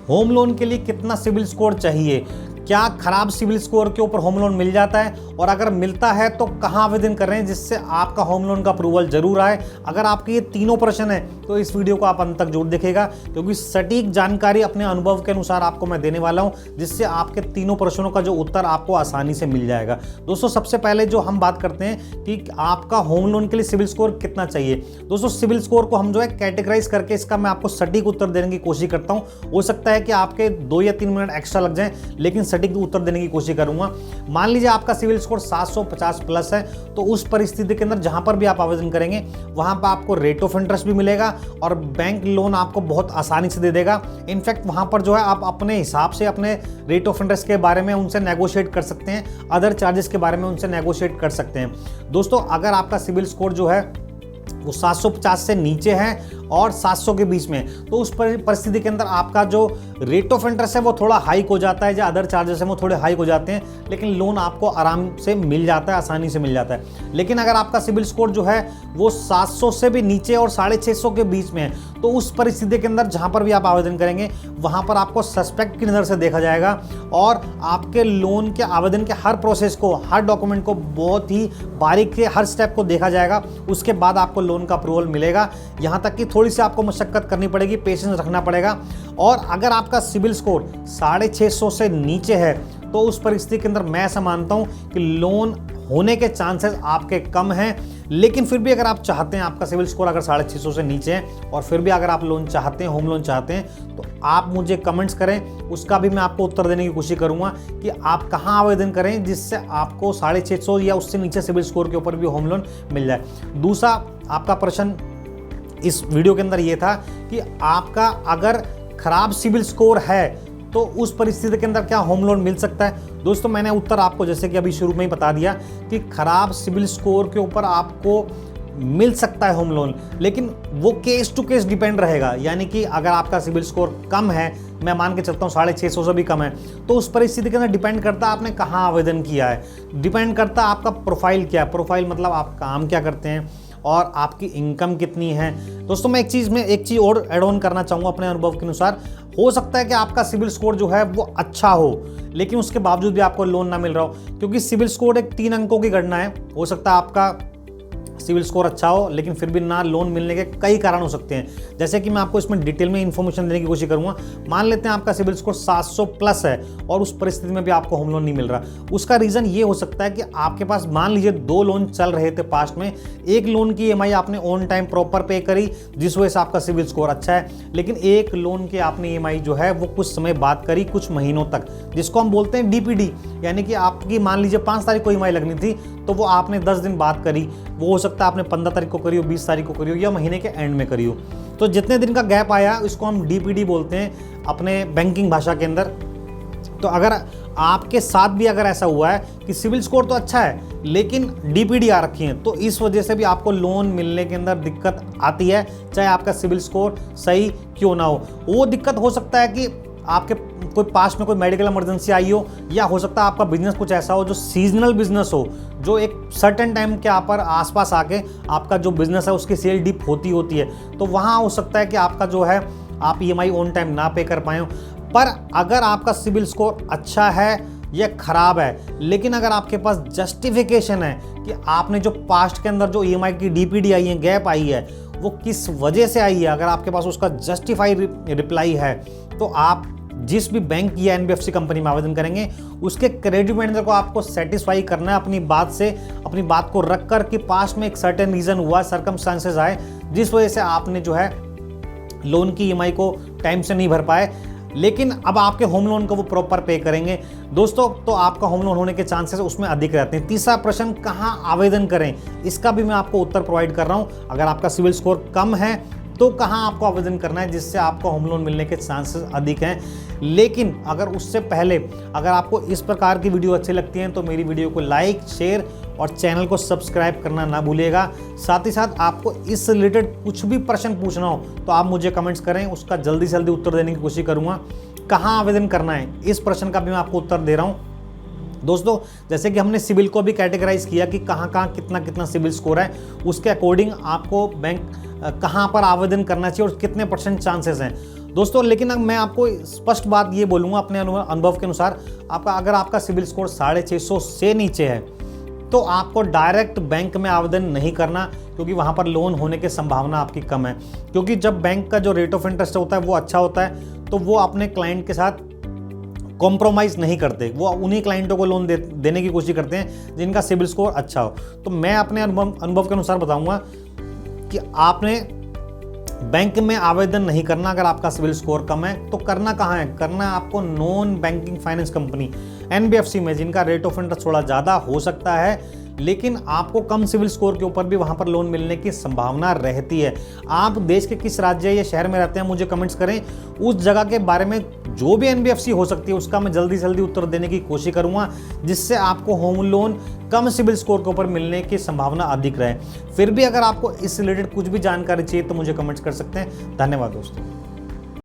Home loan के लिए कितना सिबिल स्कोर चाहिए, क्या खराब सिबिल स्कोर के ऊपर होम लोन मिल जाता है, और अगर मिलता है तो कहाँ आवेदन कर रहे हैं जिससे आपका होम लोन का अप्रूवल जरूर आए। अगर आपके ये तीनों प्रश्न है तो इस वीडियो को आप अंत तक जरूर देखिएगा, क्योंकि सटीक जानकारी अपने अनुभव के अनुसार आपको मैं देने वाला हूं, जिससे आपके तीनों प्रश्नों का जो उत्तर आपको आसानी से मिल जाएगा। दोस्तों, सबसे पहले जो हम बात करते हैं कि आपका होम लोन के लिए सिबिल स्कोर कितना चाहिए। दोस्तों, सिबिल स्कोर को हम जो है कैटेगराइज करके इसका मैं आपको सटीक उत्तर देने की कोशिश करता हूं। हो सकता है कि आपके 2 या 3 मिनट एक्स्ट्रा लग जाए, लेकिन सटीक उत्तर देने की कोशिश करूंगा। मान लीजिए आपका सिबिल स्कोर 750 प्लस है, तो उस परिस्थिति के अंदर जहां पर भी आप आवेदन करेंगे वहां पर आपको रेट ऑफ इंटरेस्ट भी मिलेगा और बैंक लोन आपको बहुत आसानी से दे देगा। इनफैक्ट वहां पर जो है आप अपने हिसाब से अपने रेट ऑफ इंटरेस्ट के बारे में उनसे नेगोशिएट कर सकते हैं, अदर चार्जेस के बारे में उनसे नेगोशिएट कर सकते हैं। दोस्तों, अगर आपका सिबिल स्कोर जो है वो 750 से नीचे है और 700 के बीच में, तो उस परिस्थिति के अंदर आपका जो रेट ऑफ इंटरेस्ट है वो थोड़ा हाइक हो जाता है, जो अदर चार्जेस हैं वो थोड़े हाइक हो जाते हैं, लेकिन लोन आपको आराम से मिल जाता है, आसानी से मिल जाता है। लेकिन अगर आपका सिबिल स्कोर जो है वो 700 से भी नीचे और 650 के बीच में है, तो उस परिस्थिति के अंदर जहां पर भी आप आवेदन करेंगे वहां पर आपको सस्पेक्ट की नज़र से देखा जाएगा और आपके लोन के आवेदन के हर प्रोसेस को, हर डॉक्यूमेंट को बहुत ही बारीक से हर स्टेप को देखा जाएगा। उसके बाद आपको लोन का अप्रूवल मिलेगा। यहाँ तक कि थोड़ी सी आपको मशक्कत करनी पड़ेगी, पेशेंस रखना पड़ेगा। और अगर आपका सिबिल स्कोर 650 से नीचे है तो उस परिस्थिति के अंदर मैं ऐसा मानता हूं कि लोन होने के चांसेस आपके कम हैं। लेकिन फिर भी अगर आप चाहते हैं, आपका सिबिल स्कोर अगर 650 से नीचे है और फिर भी अगर आप लोन चाहते हैं, होम लोन चाहते हैं, तो आप मुझे कमेंट्स करें, उसका भी मैं आपको उत्तर देने की कोशिश करूंगा कि आप कहां आवेदन करें जिससे आपको 650 या उससे नीचे सिबिल स्कोर के ऊपर भी होम लोन मिल जाए। दूसरा आपका प्रश्न इस वीडियो के अंदर ये था कि आपका अगर खराब सिबिल स्कोर है तो उस परिस्थिति के अंदर क्या होम लोन मिल सकता है। दोस्तों, मैंने उत्तर आपको जैसे कि अभी शुरू में ही बता दिया कि खराब सिबिल स्कोर के ऊपर आपको मिल सकता है होम लोन, लेकिन वो केस टू केस डिपेंड रहेगा। यानी कि अगर आपका सिबिल स्कोर कम है, मैं मान के चलता हूँ 650 से भी कम है, तो उस परिस्थिति के अंदर डिपेंड करता है आपने कहाँ आवेदन किया है, डिपेंड करता है आपका प्रोफाइल क्या है। प्रोफाइल मतलब आप काम क्या करते हैं और आपकी इनकम कितनी है। दोस्तों, मैं एक चीज़ और ऐड ऑन करना चाहूँगा अपने अनुभव के अनुसार। हो सकता है कि आपका सिबिल स्कोर जो है वो अच्छा हो, लेकिन उसके बावजूद भी आपको लोन ना मिल रहा हो, क्योंकि सिबिल स्कोर एक 3 अंकों की गणना है। हो सकता है आपका सिबिल स्कोर अच्छा हो लेकिन फिर भी ना लोन मिलने के कई कारण हो सकते हैं, जैसे कि मैं आपको इसमें डिटेल में इन्फॉर्मेशन देने की कोशिश करूंगा। मान लेते हैं आपका सिबिल स्कोर 700 प्लस है और उस परिस्थिति में भी आपको होम लोन नहीं मिल रहा। उसका रीज़न ये हो सकता है कि आपके पास मान लीजिए 2 लोन चल रहे थे पास्ट में, एक लोन की EMI आपने ऑन टाइम प्रॉपर पे करी जिस वजह से आपका सिबिल स्कोर अच्छा है, लेकिन एक लोन के आपने EMI जो है वो कुछ समय बाद करी, कुछ महीनों तक, जिसको हम बोलते हैं DPD। यानी कि आपकी मान लीजिए 5 तारीख को EMI लगनी थी तो वो आपने 10 दिन बाद करी, वो हो सकता है आपने 15 तारीख को करी हो, 20 तारीख को करी हो या महीने के एंड में करी हो। तो जितने दिन का गैप आया इसको हम DPD बोलते हैं अपने बैंकिंग भाषा के अंदर। तो अगर आपके साथ भी अगर ऐसा हुआ है कि सिबिल स्कोर तो अच्छा है लेकिन DPD आ रखी है, तो इस वजह से भी आपको लोन मिलने के अंदर दिक्कत आती है, चाहे आपका सिबिल स्कोर सही क्यों ना हो। वो दिक्कत हो सकता है कि आपके कोई पास्ट में कोई मेडिकल इमरजेंसी आई हो, या हो सकता है आपका बिजनेस कुछ ऐसा हो जो सीजनल बिजनेस हो, जो एक सर्टेन टाइम के यहाँ पर आसपास आके आपका जो बिजनेस है उसकी सेल डिप होती है, तो वहाँ हो सकता है कि आपका जो है आप EMI ऑन टाइम ना पे कर पाए हो। पर अगर आपका सिबिल स्कोर अच्छा है या खराब है, लेकिन अगर आपके पास जस्टिफिकेशन है कि आपने जो पास्ट के अंदर जो EMI की DPD आई है, गैप आई है, वो किस वजह से आई है, अगर आपके पास उसका जस्टिफाइड रिप्लाई है, तो आप जिस भी बैंक या NBFC कंपनी में आवेदन करेंगे उसके क्रेडिट मैनेजर को आपको सेटिस्फाई करना है अपनी बात से, अपनी बात को रख कर कि पास्ट में एक सर्टेन रीज़न हुआ, सर्कमस्टांसेस आए जिस वजह से आपने जो है लोन की EMI को टाइम से नहीं भर पाए, लेकिन अब आपके होम लोन को वो प्रॉपर पे करेंगे दोस्तों, तो आपका होम लोन होने के चांसेस उसमें अधिक रहते हैं। तीसरा प्रश्न, कहाँ आवेदन करें, इसका भी मैं आपको उत्तर प्रोवाइड कर रहा हूँ। अगर आपका सिबिल स्कोर कम है तो कहाँ आपको आवेदन करना है जिससे आपको होम लोन मिलने के चांसेस अधिक हैं। लेकिन अगर उससे पहले अगर आपको इस प्रकार की वीडियो अच्छी लगती हैं तो मेरी वीडियो को लाइक, शेयर और चैनल को सब्सक्राइब करना ना भूलिएगा। साथ ही साथ आपको इस रिलेटेड कुछ भी प्रश्न पूछना हो तो आप मुझे कमेंट्स करें, उसका जल्दी से जल्दी उत्तर देने की कोशिश करूँगा। कहाँ आवेदन करना है, इस प्रश्न का भी मैं आपको उत्तर दे रहा हूँ। दोस्तों, जैसे कि हमने सिबिल को भी कैटेगराइज किया कि कहाँ कहाँ कितना कितना सिबिल स्कोर है, उसके अकॉर्डिंग आपको बैंक कहाँ पर आवेदन करना चाहिए और कितने % चांसेस हैं। दोस्तों लेकिन मैं आपको स्पष्ट बात ये बोलूँगा अपने अनुभव के अनुसार, अगर आपका सिबिल स्कोर 650 से नीचे है तो आपको डायरेक्ट बैंक में आवेदन नहीं करना, क्योंकि वहाँ पर लोन होने की संभावना आपकी कम है। क्योंकि जब बैंक का जो रेट ऑफ इंटरेस्ट होता है वो अच्छा होता है तो वो अपने क्लाइंट के साथ कॉम्प्रोमाइज़ नहीं करते, वो उन्हीं क्लाइंटों को लोन देने की कोशिश करते हैं जिनका सिबिल स्कोर अच्छा हो। तो मैं अपने अनुभव के अनुसार बताऊंगा कि आपने बैंक में आवेदन नहीं करना अगर आपका सिबिल स्कोर कम है। तो करना कहाँ है, करना है आपको non banking finance company NBFC में, जिनका रेट ऑफ इंटरेस्ट थोड़ा ज़्यादा हो सकता है लेकिन आपको कम सिबिल स्कोर के ऊपर भी वहाँ पर लोन मिलने की संभावना रहती है। आप देश के किस राज्य या शहर में रहते हैं मुझे कमेंट्स करें, उस जगह के बारे में जो भी NBFC हो सकती है उसका मैं जल्दी से जल्दी उत्तर देने की कोशिश करूँगा, जिससे आपको होम लोन कम सिबिल स्कोर के ऊपर मिलने की संभावना अधिक रहे। फिर भी अगर आपको इस रिलेटेड कुछ भी जानकारी चाहिए तो मुझे कमेंट्स कर सकते हैं। धन्यवाद दोस्तों।